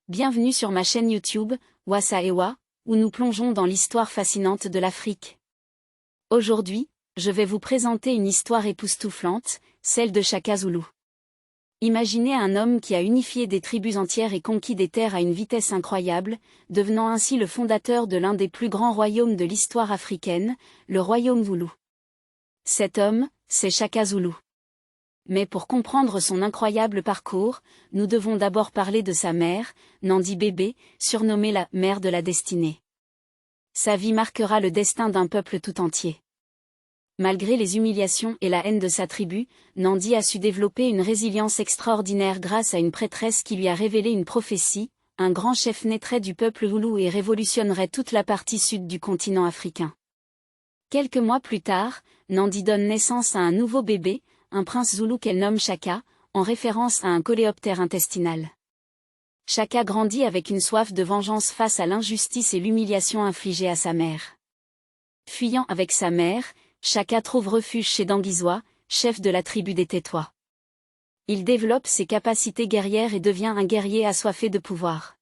Bienvenue sur ma chaîne YouTube, Wassa Ewa, où nous plongeons dans l'histoire fascinante de l'Afrique. Aujourd'hui, je vais vous présenter une histoire époustouflante, celle de Shaka Zulu. Imaginez un homme qui a unifié des tribus entières et conquis des terres à une vitesse incroyable, devenant ainsi le fondateur de l'un des plus grands royaumes de l'histoire africaine, le royaume Zulu. Cet homme, c'est Shaka Zulu. Mais pour comprendre son incroyable parcours, nous devons d'abord parler de sa mère, Nandi Bébé, surnommée la « mère de la destinée ». Sa vie marquera le destin d'un peuple tout entier. Malgré les humiliations et la haine de sa tribu, Nandi a su développer une résilience extraordinaire grâce à une prêtresse qui lui a révélé une prophétie: un grand chef naîtrait du peuple Zulu et révolutionnerait toute la partie sud du continent africain. Quelques mois plus tard, Nandi donne naissance à un nouveau bébé, un prince Zoulou qu'elle nomme Shaka, en référence à un coléoptère intestinal. Shaka grandit avec une soif de vengeance face à l'injustice et l'humiliation infligée à sa mère. Fuyant avec sa mère, Shaka trouve refuge chez Dangizois, chef de la tribu des Tétois. Il développe ses capacités guerrières et devient un guerrier assoiffé de pouvoir.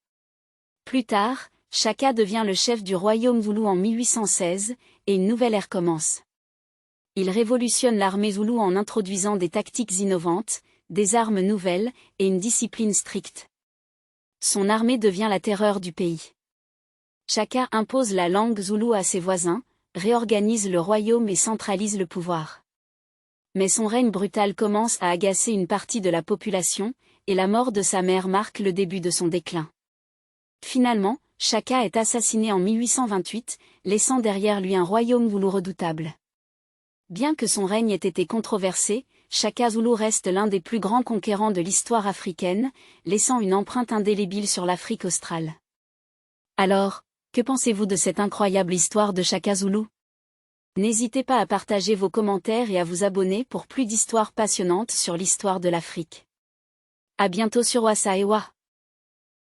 Plus tard, Shaka devient le chef du royaume Zoulou en 1816, et une nouvelle ère commence. Il révolutionne l'armée Zoulou en introduisant des tactiques innovantes, des armes nouvelles, et une discipline stricte. Son armée devient la terreur du pays. Shaka impose la langue Zoulou à ses voisins, réorganise le royaume et centralise le pouvoir. Mais son règne brutal commence à agacer une partie de la population, et la mort de sa mère marque le début de son déclin. Finalement, Shaka est assassiné en 1828, laissant derrière lui un royaume Zoulou redoutable. Bien que son règne ait été controversé, Shaka Zulu reste l'un des plus grands conquérants de l'histoire africaine, laissant une empreinte indélébile sur l'Afrique australe. Alors, que pensez-vous de cette incroyable histoire de Shaka Zulu? N'hésitez pas à partager vos commentaires et à vous abonner pour plus d'histoires passionnantes sur l'histoire de l'Afrique. À bientôt sur Wassa Ewa.